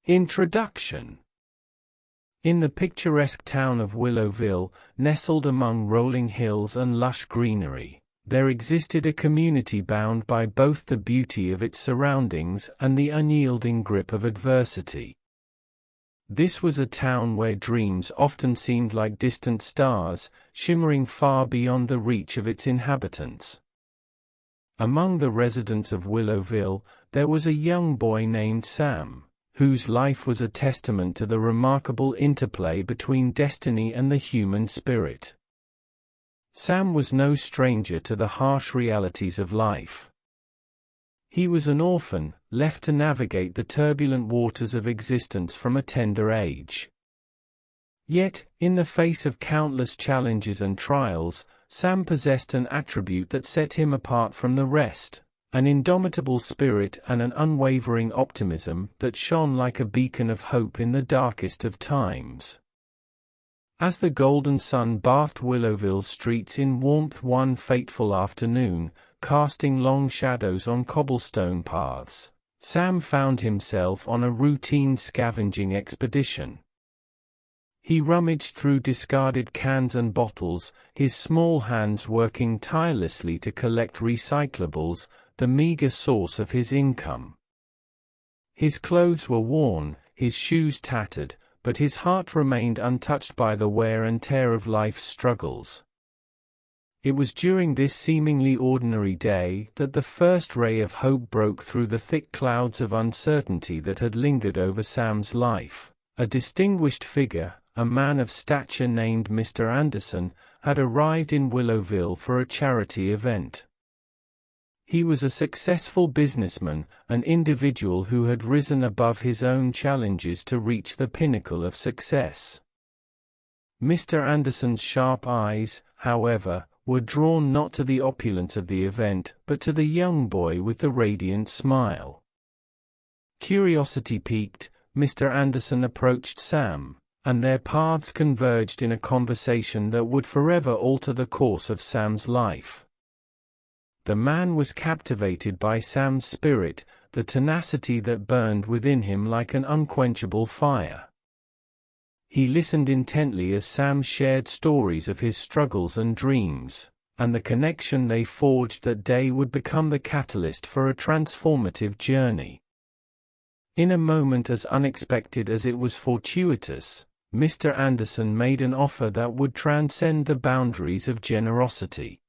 Introduction. In the picturesque town of Willowville, nestled among rolling hills and lush greenery, there existed a community bound by both the beauty of its surroundings and the unyielding grip of adversity. This was a town where dreams often seemed like distant stars, shimmering far beyond the reach of its inhabitants. Among the residents of Willowville, there was a young boy named Sam, whose life was a testament to the remarkable interplay between destiny and the human spirit. Sam was no stranger to the harsh realities of life. He was an orphan, left to navigate the turbulent waters of existence from a tender age. Yet, in the face of countless challenges and trials, Sam possessed an attribute that set him apart from the rest: an indomitable spirit and an unwavering optimism that shone like a beacon of hope in the darkest of times. As the golden sun bathed Willowville streets in warmth one fateful afternoon, casting long shadows on cobblestone paths, Sam found himself on a routine scavenging expedition. He rummaged through discarded cans and bottles, his small hands working tirelessly to collect recyclables, the meager source of his income. His clothes were worn, his shoes tattered, but his heart remained untouched by the wear and tear of life's struggles. It was during this seemingly ordinary day that the first ray of hope broke through the thick clouds of uncertainty that had lingered over Sam's life. A distinguished figure, a man of stature named Mr. Anderson, had arrived in Willowville for a charity event. He was a successful businessman, an individual who had risen above his own challenges to reach the pinnacle of success. Mr. Anderson's sharp eyes, however, were drawn not to the opulence of the event, but to the young boy with the radiant smile. Curiosity piqued, Mr. Anderson approached Sam, and their paths converged in a conversation that would forever alter the course of Sam's life. The man was captivated by Sam's spirit, the tenacity that burned within him like an unquenchable fire. He listened intently as Sam shared stories of his struggles and dreams, and the connection they forged that day would become the catalyst for a transformative journey. In a moment as unexpected as it was fortuitous, Mr. Anderson made an offer that would transcend the boundaries of generosity.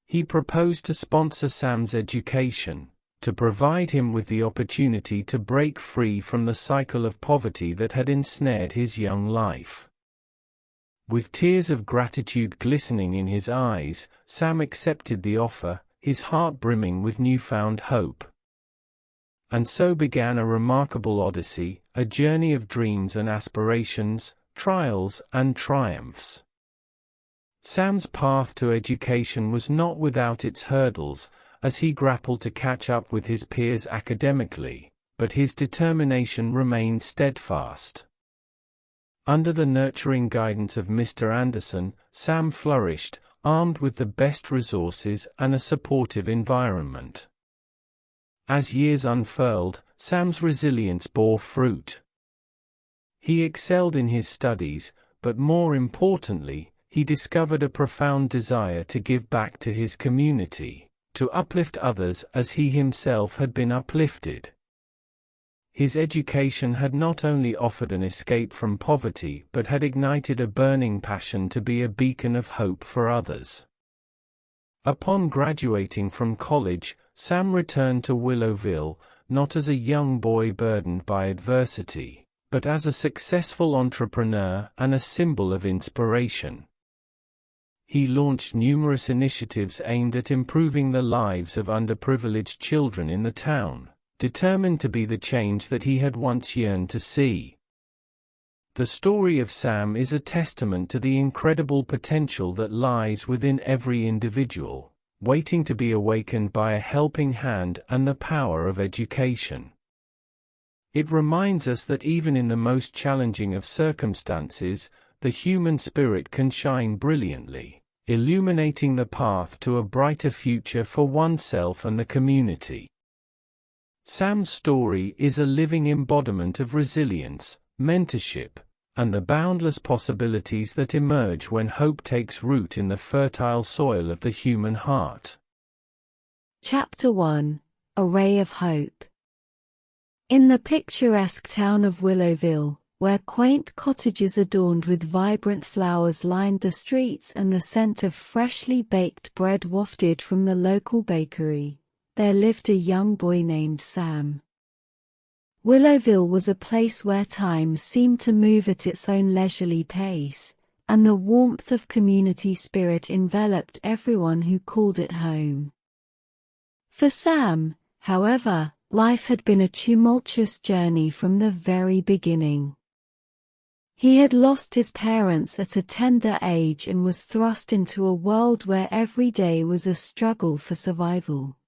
He proposed to sponsor Sam's education, to provide him with the opportunity to break free from the cycle of poverty that had ensnared his young life. With tears of gratitude glistening in his eyes, Sam accepted the offer, his heart brimming with newfound hope. And so began a remarkable odyssey, a journey of dreams and aspirations, trials and triumphs. Sam's path to education was not without its hurdles, as he grappled to catch up with his peers academically, but his determination remained steadfast. Under the nurturing guidance of Mr. Anderson, Sam flourished, armed with the best resources and a supportive environment. As years unfurled, Sam's resilience bore fruit. He excelled in his studies, but more importantly, he discovered a profound desire to give back to his community, to uplift others as he himself had been uplifted. His education had not only offered an escape from poverty but had ignited a burning passion to be a beacon of hope for others. Upon graduating from college, Sam returned to Willowville, not as a young boy burdened by adversity, but as a successful entrepreneur and a symbol of inspiration. He launched numerous initiatives aimed at improving the lives of underprivileged children in the town, determined to be the change that he had once yearned to see. The story of Sam is a testament to the incredible potential that lies within every individual, waiting to be awakened by a helping hand and the power of education. It reminds us that even in the most challenging of circumstances, the human spirit can shine brilliantly, illuminating the path to a brighter future for oneself and the community. Sam's story is a living embodiment of resilience, mentorship, and the boundless possibilities that emerge when hope takes root in the fertile soil of the human heart. Chapter 1: A Ray of Hope. In the picturesque town of Willowville, where quaint cottages adorned with vibrant flowers lined the streets and the scent of freshly baked bread wafted from the local bakery, there lived a young boy named Sam. Willowville was a place where time seemed to move at its own leisurely pace, and the warmth of community spirit enveloped everyone who called it home. For Sam, however, life had been a tumultuous journey from the very beginning. He had lost his parents at a tender age and was thrust into a world where every day was a struggle for survival.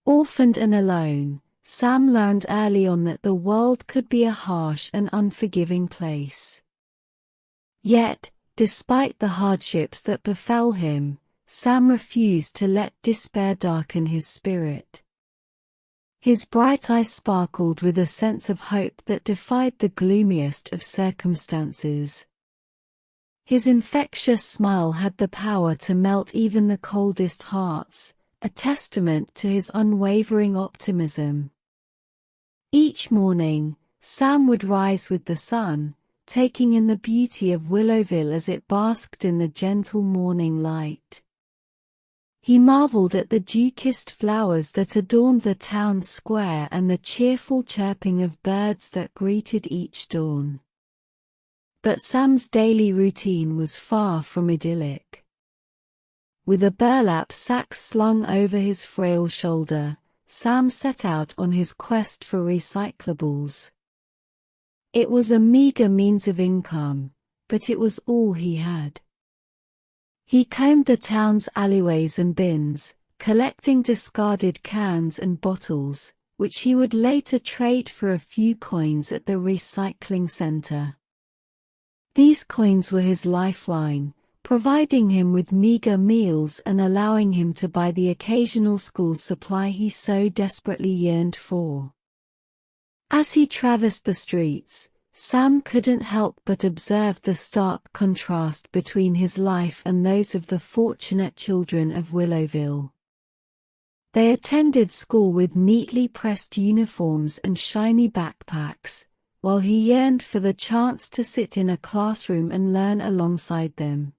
Orphaned and alone, Sam learned early on that the world could be a harsh and unforgiving place. Yet, despite the hardships that befell him, Sam refused to let despair darken his spirit. His bright eyes sparkled with a sense of hope that defied the gloomiest of circumstances. His infectious smile had the power to melt even the coldest hearts, a testament to his unwavering optimism. Each morning, Sam would rise with the sun, taking in the beauty of Willowville as it basked in the gentle morning light. He marveled at the dew-kissed flowers that adorned the town square and the cheerful chirping of birds that greeted each dawn. But Sam's daily routine was far from idyllic. With a burlap sack slung over his frail shoulder, Sam set out on his quest for recyclables. It was a meager means of income, but it was all he had. He combed the town's alleyways and bins, collecting discarded cans and bottles, which he would later trade for a few coins at the recycling center. These coins were his lifeline, providing him with meager meals and allowing him to buy the occasional school supply he so desperately yearned for. As he traversed the streets, Sam couldn't help but observe the stark contrast between his life and those of the fortunate children of Willowville. They attended school with neatly pressed uniforms and shiny backpacks, while he yearned for the chance to sit in a classroom and learn alongside them.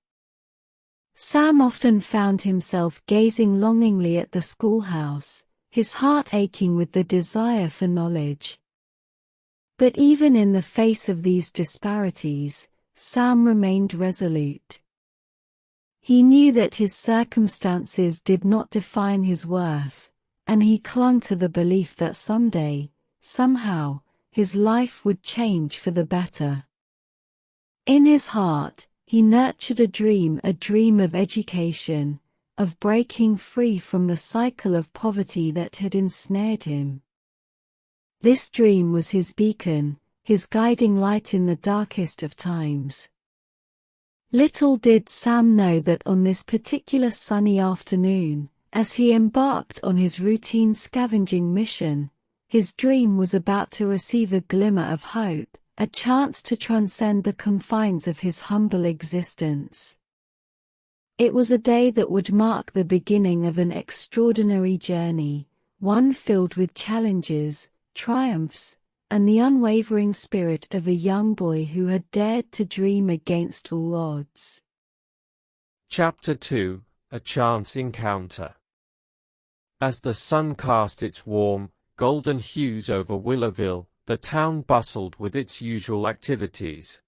Sam often found himself gazing longingly at the schoolhouse, his heart aching with the desire for knowledge. But even in the face of these disparities, Sam remained resolute. He knew that his circumstances did not define his worth, and he clung to the belief that someday, somehow, his life would change for the better. In his heart, he nurtured a dream of education, of breaking free from the cycle of poverty that had ensnared him. This dream was his beacon, his guiding light in the darkest of times. Little did Sam know that on this particular sunny afternoon, as he embarked on his routine scavenging mission, his dream was about to receive a glimmer of hope, a chance to transcend the confines of his humble existence. It was a day that would mark the beginning of an extraordinary journey, one filled with challenges, triumphs, and the unwavering spirit of a young boy who had dared to dream against all odds. Chapter 2: A Chance Encounter. As the sun cast its warm, golden hues over Willowville, the town bustled with its usual activities.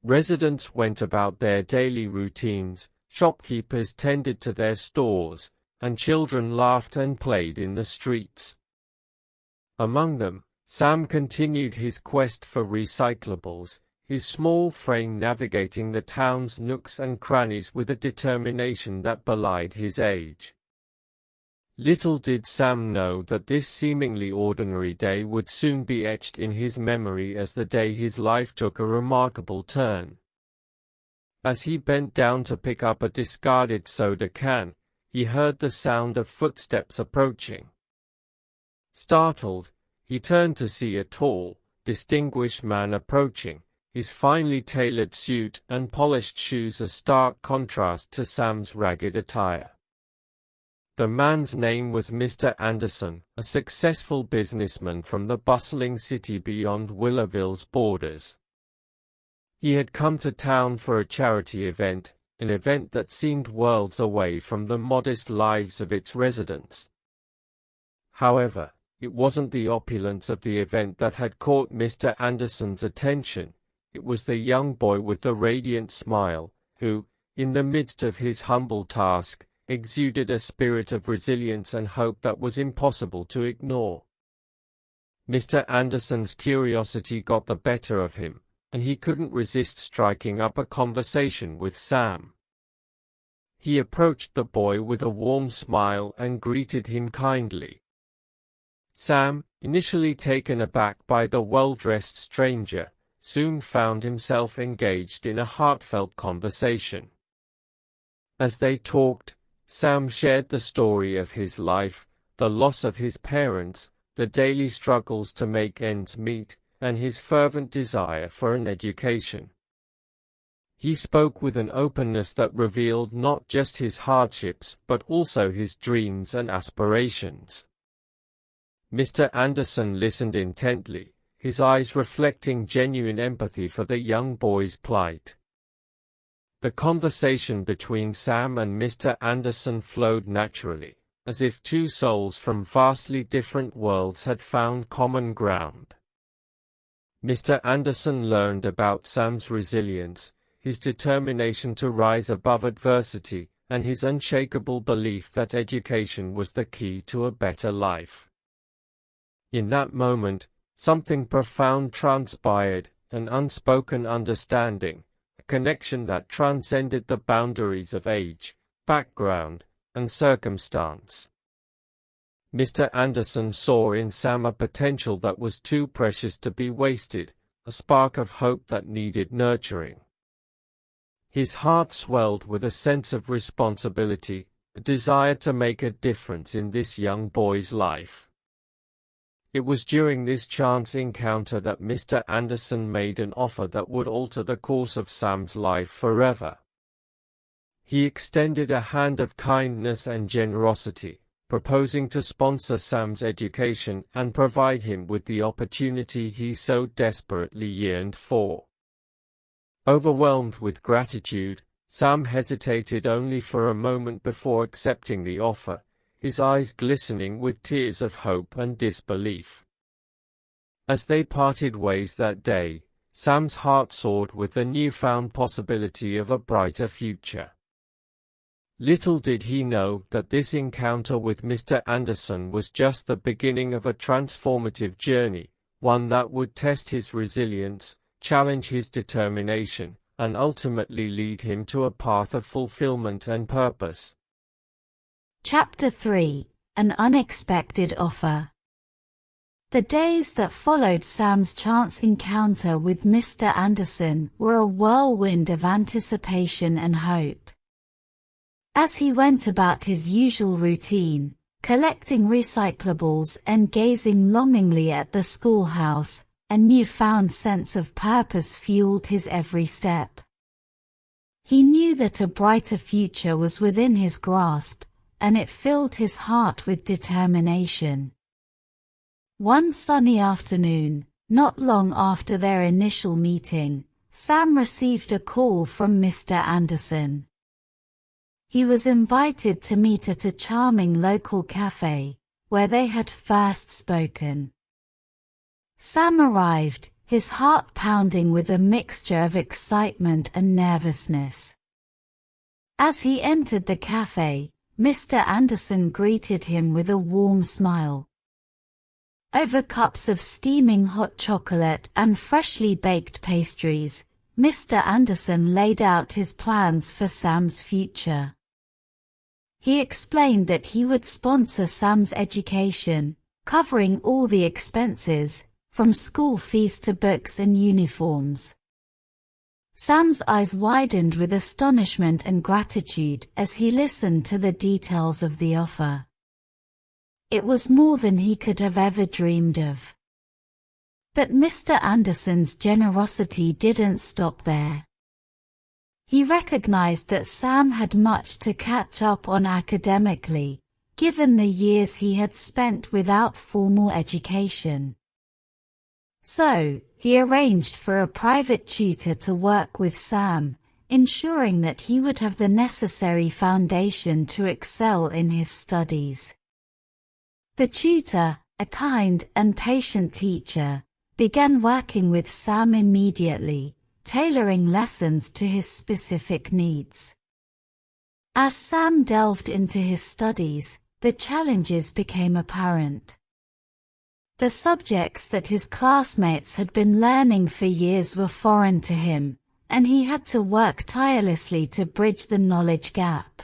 Residents went about their daily routines, shopkeepers tended to their stores, and children laughed and played in the streets. Among them, Sam continued his quest for recyclables, his small frame navigating the town's nooks and crannies with a determination that belied his age. Little did Sam know that this seemingly ordinary day would soon be etched in his memory as the day his life took a remarkable turn. As he bent down to pick up a discarded soda can, he heard the sound of footsteps approaching. Startled, he turned to see a tall, distinguished man approaching, his finely tailored suit and polished shoes a stark contrast to Sam's ragged attire. The man's name was Mr. Anderson, a successful businessman from the bustling city beyond Willowville's borders. He had come to town for a charity event, an event that seemed worlds away from the modest lives of its residents. However, it wasn't the opulence of the event that had caught Mr. Anderson's attention. It was the young boy with the radiant smile, who, in the midst of his humble task, exuded a spirit of resilience and hope that was impossible to ignore. Mr. Anderson's curiosity got the better of him, and he couldn't resist striking up a conversation with Sam. He approached the boy with a warm smile and greeted him kindly. Sam, initially taken aback by the well-dressed stranger, soon found himself engaged in a heartfelt conversation. As they talked, Sam shared the story of his life, the loss of his parents, the daily struggles to make ends meet, and his fervent desire for an education. He spoke with an openness that revealed not just his hardships but also his dreams and aspirations. Mr. Anderson listened intently, his eyes reflecting genuine empathy for the young boy's plight. The conversation between Sam and Mr. Anderson flowed naturally, as if two souls from vastly different worlds had found common ground. Mr. Anderson learned about Sam's resilience, his determination to rise above adversity, and his unshakable belief that education was the key to a better life. In that moment, something profound transpired, an unspoken understanding, a connection that transcended the boundaries of age, background, and circumstance. Mr. Anderson saw in Sam a potential that was too precious to be wasted, a spark of hope that needed nurturing. His heart swelled with a sense of responsibility, a desire to make a difference in this young boy's life. It was during this chance encounter that Mr. Anderson made an offer that would alter the course of Sam's life forever. He extended a hand of kindness and generosity, proposing to sponsor Sam's education and provide him with the opportunity he so desperately yearned for. Overwhelmed with gratitude, Sam hesitated only for a moment before accepting the offer, his eyes glistening with tears of hope and disbelief. As they parted ways that day, Sam's heart soared with the newfound possibility of a brighter future. Little did he know that this encounter with Mr. Anderson was just the beginning of a transformative journey, one that would test his resilience, challenge his determination, and ultimately lead him to a path of fulfillment and purpose. Chapter 3: An Unexpected Offer. The days that followed Sam's chance encounter with Mr. Anderson were a whirlwind of anticipation and hope. As he went about his usual routine, collecting recyclables and gazing longingly at the schoolhouse, a newfound sense of purpose fueled his every step. He knew that a brighter future was within his grasp, and it filled his heart with determination. One sunny afternoon, not long after their initial meeting, Sam received a call from Mr. Anderson. He was invited to meet at a charming local cafe, where they had first spoken. Sam arrived, his heart pounding with a mixture of excitement and nervousness. As he entered the cafe, Mr. Anderson greeted him with a warm smile. Over cups of steaming hot chocolate and freshly baked pastries, Mr. Anderson laid out his plans for Sam's future. He explained that he would sponsor Sam's education, covering all the expenses, from school fees to books and uniforms. Sam's eyes widened with astonishment and gratitude as he listened to the details of the offer. It was more than he could have ever dreamed of. But Mr. Anderson's generosity didn't stop there. He recognized that Sam had much to catch up on academically, given the years he had spent without formal education. So, he arranged for a private tutor to work with Sam, ensuring that he would have the necessary foundation to excel in his studies. The tutor, a kind and patient teacher, began working with Sam immediately, tailoring lessons to his specific needs. As Sam delved into his studies, the challenges became apparent. The subjects that his classmates had been learning for years were foreign to him, and he had to work tirelessly to bridge the knowledge gap.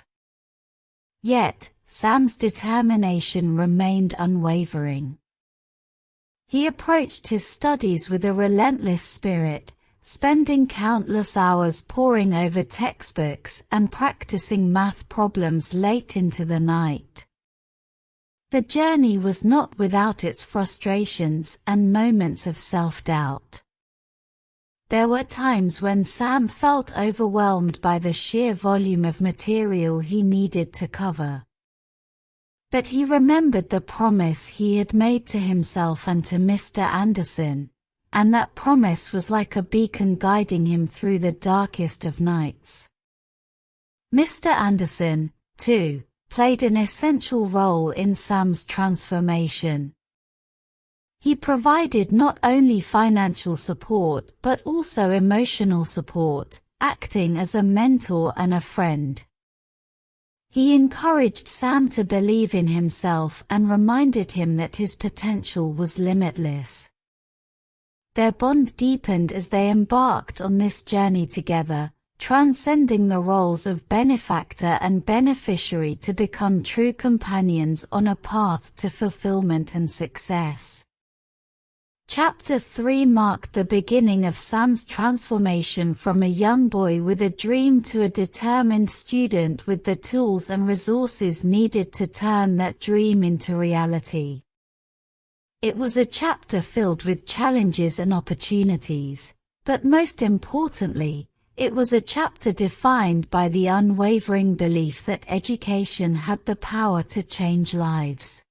Yet, Sam's determination remained unwavering. He approached his studies with a relentless spirit, spending countless hours poring over textbooks and practicing math problems late into the night. The journey was not without its frustrations and moments of self-doubt. There were times when Sam felt overwhelmed by the sheer volume of material he needed to cover. But he remembered the promise he had made to himself and to Mr. Anderson, and that promise was like a beacon guiding him through the darkest of nights. Mr. Anderson, too, played an essential role in Sam's transformation. He provided not only financial support but also emotional support, acting as a mentor and a friend. He encouraged Sam to believe in himself and reminded him that his potential was limitless. Their bond deepened as they embarked on this journey together, transcending the roles of benefactor and beneficiary to become true companions on a path to fulfillment and success. Chapter 3 marked the beginning of Sam's transformation from a young boy with a dream to a determined student with the tools and resources needed to turn that dream into reality. It was a chapter filled with challenges and opportunities, but most importantly, it was a chapter defined by the unwavering belief that education had the power to change lives.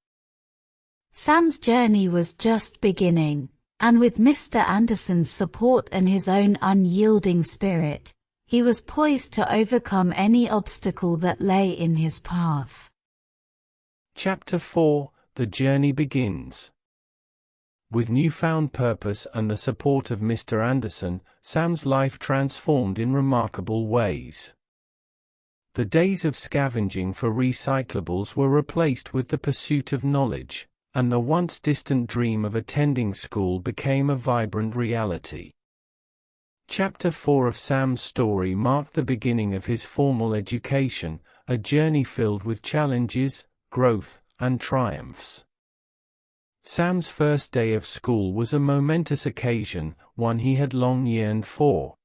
Sam's journey was just beginning, and with Mr. Anderson's support and his own unyielding spirit, he was poised to overcome any obstacle that lay in his path. Chapter 4: The Journey Begins. With newfound purpose and the support of Mr. Anderson, Sam's life transformed in remarkable ways. The days of scavenging for recyclables were replaced with the pursuit of knowledge, and the once distant dream of attending school became a vibrant reality. Chapter 4 of Sam's story marked the beginning of his formal education, a journey filled with challenges, growth, and triumphs. Sam's first day of school was a momentous occasion, one he had long yearned for.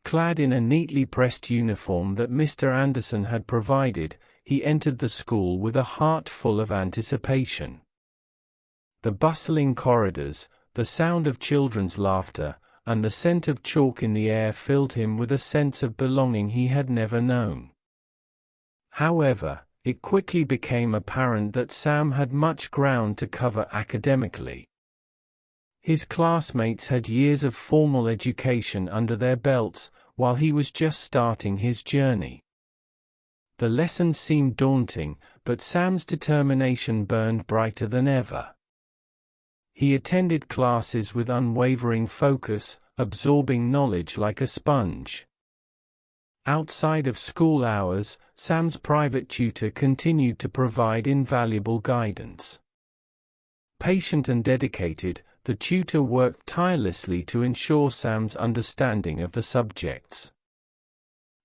Clad in a neatly pressed uniform that Mr. Anderson had provided, he entered the school with a heart full of anticipation. The bustling corridors, the sound of children's laughter, and the scent of chalk in the air filled him with a sense of belonging he had never known. However, it quickly became apparent that Sam had much ground to cover academically. His classmates had years of formal education under their belts, while he was just starting his journey. The lessons seemed daunting, but Sam's determination burned brighter than ever. He attended classes with unwavering focus, absorbing knowledge like a sponge. Outside of school hours, Sam's private tutor continued to provide invaluable guidance. Patient and dedicated, the tutor worked tirelessly to ensure Sam's understanding of the subjects.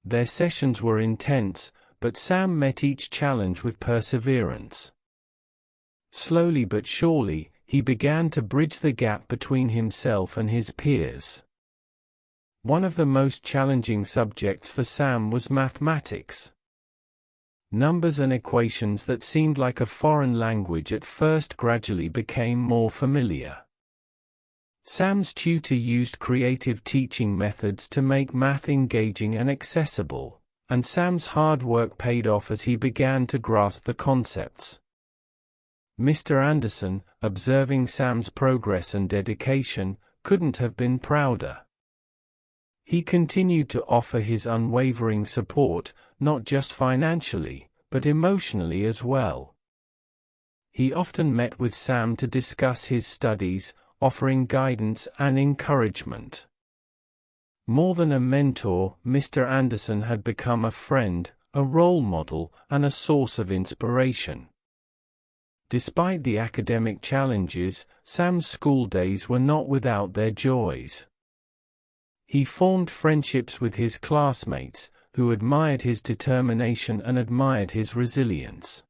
Their sessions were intense, but Sam met each challenge with perseverance. Slowly but surely, he began to bridge the gap between himself and his peers. One of the most challenging subjects for Sam was mathematics. Numbers and equations that seemed like a foreign language at first gradually became more familiar. Sam's tutor used creative teaching methods to make math engaging and accessible, and Sam's hard work paid off as he began to grasp the concepts. Mr. Anderson, observing Sam's progress and dedication, couldn't have been prouder. He continued to offer his unwavering support, not just financially, but emotionally as well. He often met with Sam to discuss his studies, offering guidance and encouragement. More than a mentor, Mr. Anderson had become a friend, a role model, and a source of inspiration. Despite the academic challenges, Sam's school days were not without their joys. He formed friendships with his classmates, who admired his determination and admired his resilience.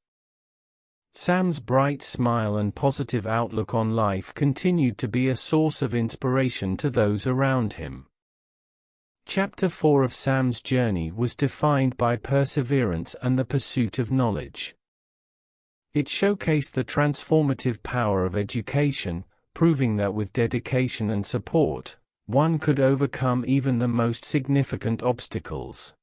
Sam's bright smile and positive outlook on life continued to be a source of inspiration to those around him. Chapter 4 of Sam's journey was defined by perseverance and the pursuit of knowledge. It showcased the transformative power of education, proving that with dedication and support, one could overcome even the most significant obstacles.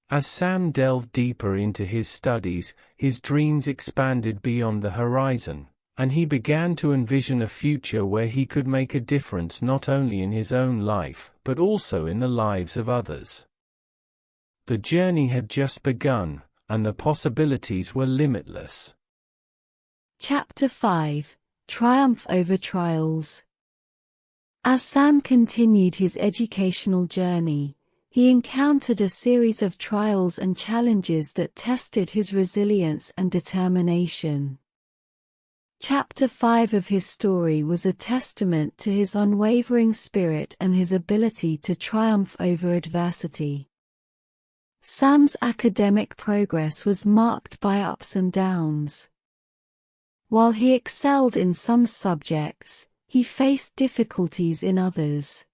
As Sam delved deeper into his studies, his dreams expanded beyond the horizon, and he began to envision a future where he could make a difference not only in his own life, but also in the lives of others. The journey had just begun, and the possibilities were limitless. Chapter 5: Triumph over Trials. As Sam continued his educational journey, he encountered a series of trials and challenges that tested his resilience and determination. Chapter 5 of his story was a testament to his unwavering spirit and his ability to triumph over adversity. Sam's academic progress was marked by ups and downs. While he excelled in some subjects, he faced difficulties in others.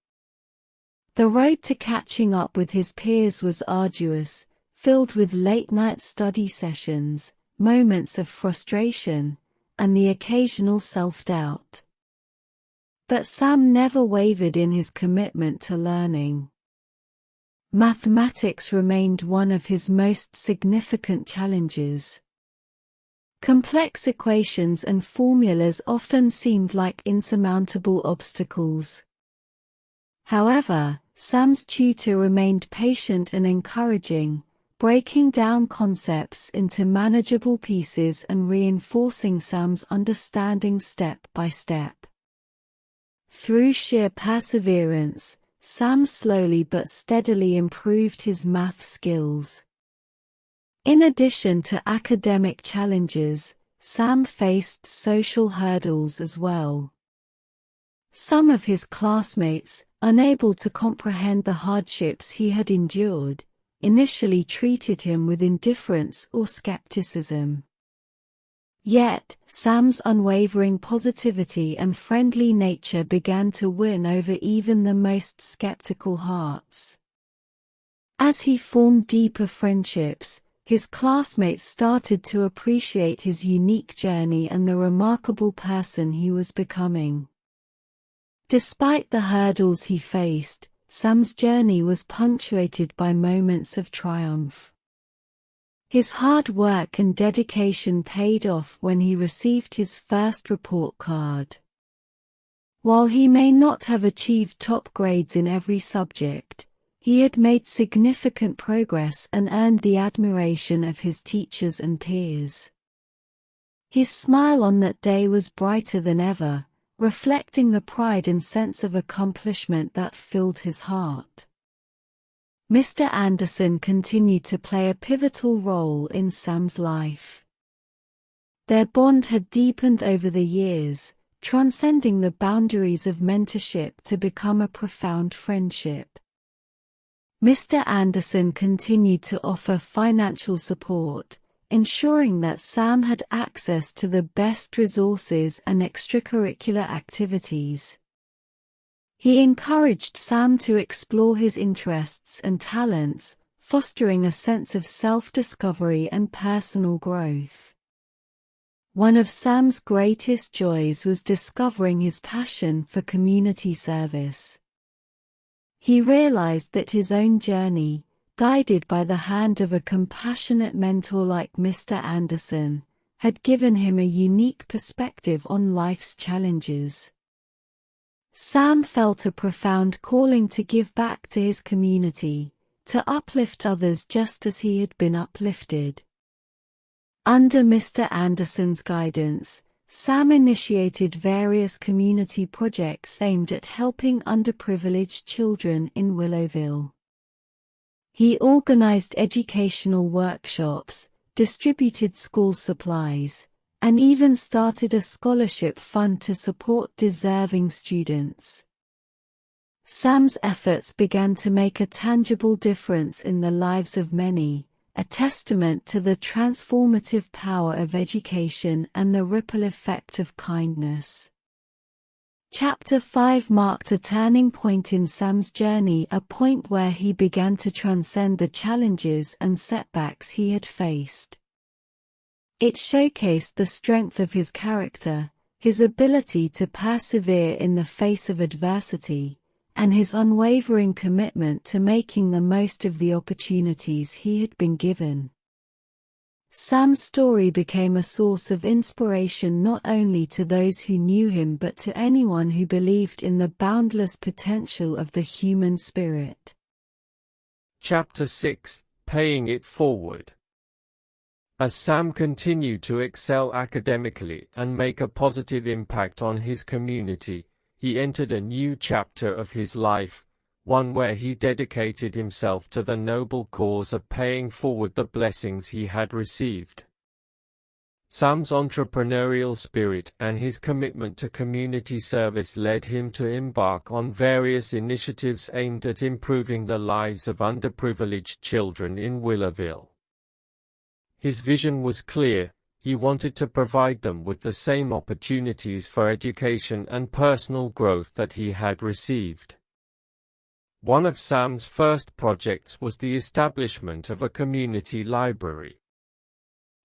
The road to catching up with his peers was arduous, filled with late-night study sessions, moments of frustration, and the occasional self-doubt. But Sam never wavered in his commitment to learning. Mathematics remained one of his most significant challenges. Complex equations and formulas often seemed like insurmountable obstacles. However, Sam's tutor remained patient and encouraging, breaking down concepts into manageable pieces and reinforcing Sam's understanding step by step. Through sheer perseverance, Sam slowly but steadily improved his math skills. In addition to academic challenges, Sam faced social hurdles as well. Some of his classmates, unable to comprehend the hardships he had endured, initially treated him with indifference or skepticism. Yet, Sam's unwavering positivity and friendly nature began to win over even the most skeptical hearts. As he formed deeper friendships, his classmates started to appreciate his unique journey and the remarkable person he was becoming. Despite the hurdles he faced, Sam's journey was punctuated by moments of triumph. His hard work and dedication paid off when he received his first report card. While he may not have achieved top grades in every subject, he had made significant progress and earned the admiration of his teachers and peers. His smile on that day was brighter than ever, reflecting the pride and sense of accomplishment that filled his heart. Mr. Anderson continued to play a pivotal role in Sam's life. Their bond had deepened over the years, transcending the boundaries of mentorship to become a profound friendship. Mr. Anderson continued to offer financial support, ensuring that Sam had access to the best resources and extracurricular activities. He encouraged Sam to explore his interests and talents, fostering a sense of self-discovery and personal growth. One of Sam's greatest joys was discovering his passion for community service. He realized that his own journey, guided by the hand of a compassionate mentor like Mr. Anderson, had given him a unique perspective on life's challenges. Sam felt a profound calling to give back to his community, to uplift others just as he had been uplifted. Under Mr. Anderson's guidance, Sam initiated various community projects aimed at helping underprivileged children in Willowville. He organized educational workshops, distributed school supplies, and even started a scholarship fund to support deserving students. Sam's efforts began to make a tangible difference in the lives of many, a testament to the transformative power of education and the ripple effect of kindness. Chapter 5 marked a turning point in Sam's journey, a point where he began to transcend the challenges and setbacks he had faced. It showcased the strength of his character, his ability to persevere in the face of adversity, and his unwavering commitment to making the most of the opportunities he had been given. Sam's story became a source of inspiration not only to those who knew him but to anyone who believed in the boundless potential of the human spirit. Chapter 6: Paying It Forward. As Sam continued to excel academically and make a positive impact on his community, he entered a new chapter of his life, one where he dedicated himself to the noble cause of paying forward the blessings he had received. Sam's entrepreneurial spirit and his commitment to community service led him to embark on various initiatives aimed at improving the lives of underprivileged children in Willowville. His vision was clear. He wanted to provide them with the same opportunities for education and personal growth that he had received. One of Sam's first projects was the establishment of a community library.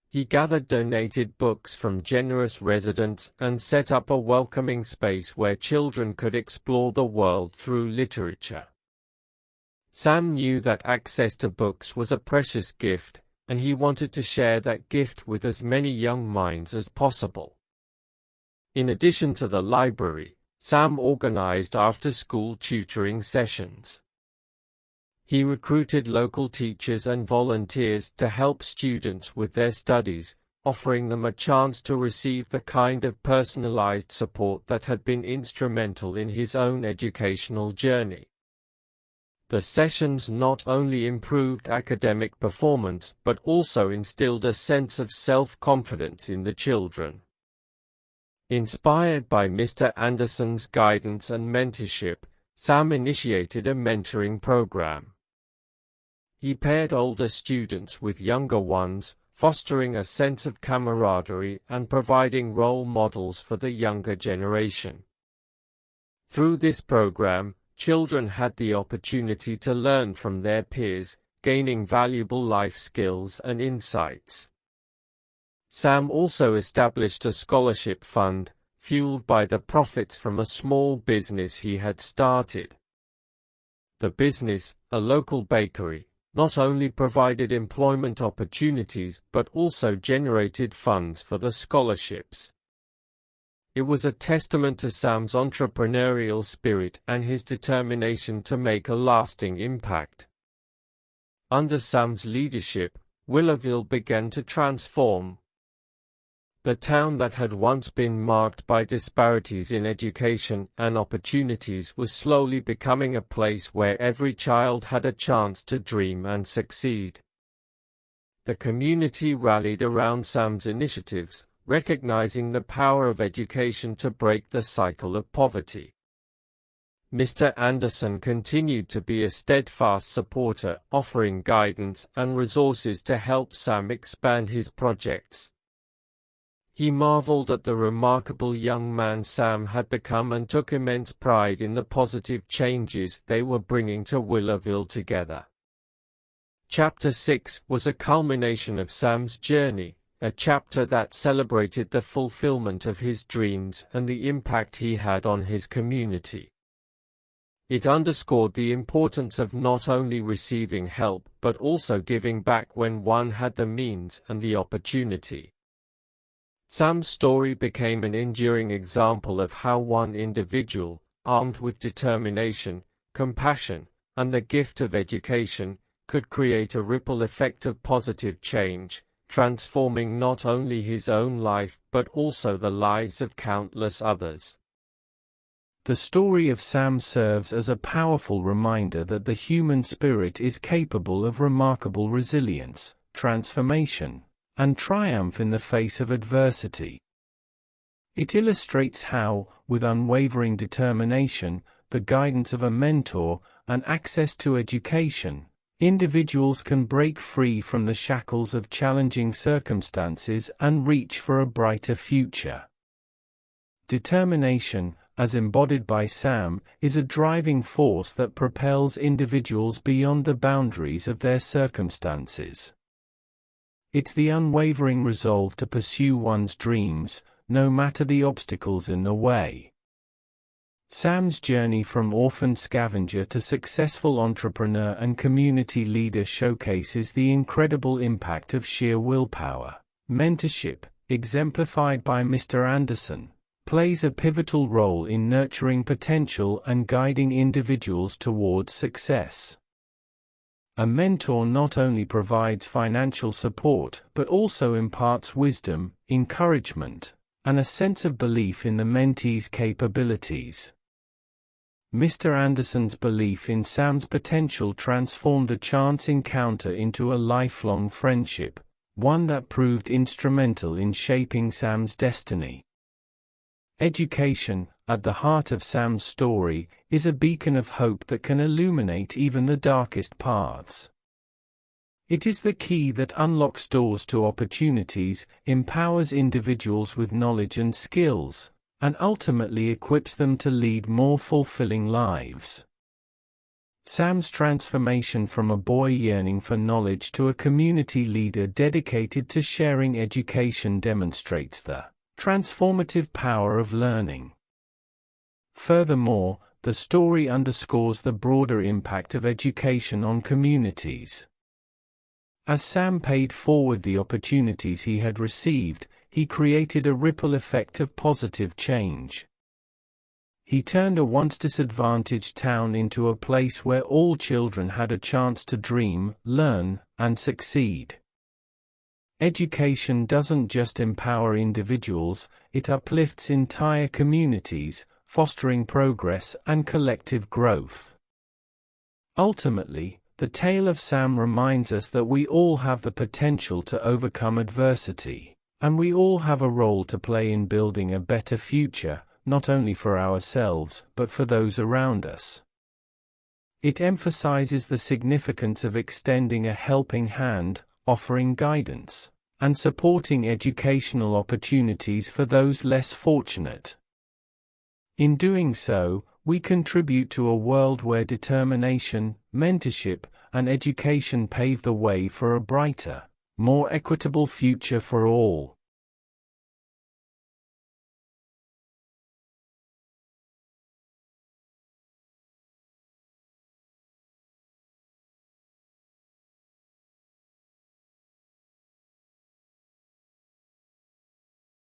He gathered donated books from generous residents and set up a welcoming space where children could explore the world through literature. Sam knew that access to books was a precious gift, and he wanted to share that gift with as many young minds as possible. In addition to the library, Sam organized after-school tutoring sessions. He recruited local teachers and volunteers to help students with their studies, offering them a chance to receive the kind of personalized support that had been instrumental in his own educational journey. The sessions not only improved academic performance but also instilled a sense of self-confidence in the children. Inspired by Mr. Anderson's guidance and mentorship, Sam initiated a mentoring program. He paired older students with younger ones, fostering a sense of camaraderie and providing role models for the younger generation. Through this program, children had the opportunity to learn from their peers, gaining valuable life skills and insights. Sam also established a scholarship fund, fueled by the profits from a small business he had started. The business, a local bakery, not only provided employment opportunities but also generated funds for the scholarships. It was a testament to Sam's entrepreneurial spirit and his determination to make a lasting impact. Under Sam's leadership, Willowville began to transform. The town that had once been marked by disparities in education and opportunities was slowly becoming a place where every child had a chance to dream and succeed. The community rallied around Sam's initiatives, recognizing the power of education to break the cycle of poverty. Mr. Anderson continued to be a steadfast supporter, offering guidance and resources to help Sam expand his projects. He marveled at the remarkable young man Sam had become and took immense pride in the positive changes they were bringing to Willowville together. Chapter 6 was a culmination of Sam's journey, a chapter that celebrated the fulfillment of his dreams and the impact he had on his community. It underscored the importance of not only receiving help but also giving back when one had the means and the opportunity. Sam's story became an enduring example of how one individual, armed with determination, compassion, and the gift of education, could create a ripple effect of positive change, transforming not only his own life but also the lives of countless others. The story of Sam serves as a powerful reminder that the human spirit is capable of remarkable resilience, transformation, and triumph in the face of adversity. It illustrates how, with unwavering determination, the guidance of a mentor, and access to education, individuals can break free from the shackles of challenging circumstances and reach for a brighter future. Determination, as embodied by Sam, is a driving force that propels individuals beyond the boundaries of their circumstances. It's the unwavering resolve to pursue one's dreams, no matter the obstacles in the way. Sam's journey from orphaned scavenger to successful entrepreneur and community leader showcases the incredible impact of sheer willpower. Mentorship, exemplified by Mr. Anderson, plays a pivotal role in nurturing potential and guiding individuals towards success. A mentor not only provides financial support but also imparts wisdom, encouragement, and a sense of belief in the mentee's capabilities. Mr. Anderson's belief in Sam's potential transformed a chance encounter into a lifelong friendship, one that proved instrumental in shaping Sam's destiny. Education, at the heart of Sam's story, is a beacon of hope that can illuminate even the darkest paths. It is the key that unlocks doors to opportunities, empowers individuals with knowledge and skills, and ultimately equips them to lead more fulfilling lives. Sam's transformation from a boy yearning for knowledge to a community leader dedicated to sharing education demonstrates the transformative power of learning. Furthermore, the story underscores the broader impact of education on communities. As Sam paid forward the opportunities he had received, he created a ripple effect of positive change. He turned a once disadvantaged town into a place where all children had a chance to dream, learn, and succeed. Education doesn't just empower individuals, it uplifts entire communities, fostering progress and collective growth. Ultimately, the tale of Sam reminds us that we all have the potential to overcome adversity, and we all have a role to play in building a better future, not only for ourselves but for those around us. It emphasizes the significance of extending a helping hand, offering guidance, and supporting educational opportunities for those less fortunate. In doing so, we contribute to a world where determination, mentorship, and education pave the way for a brighter, more equitable future for all.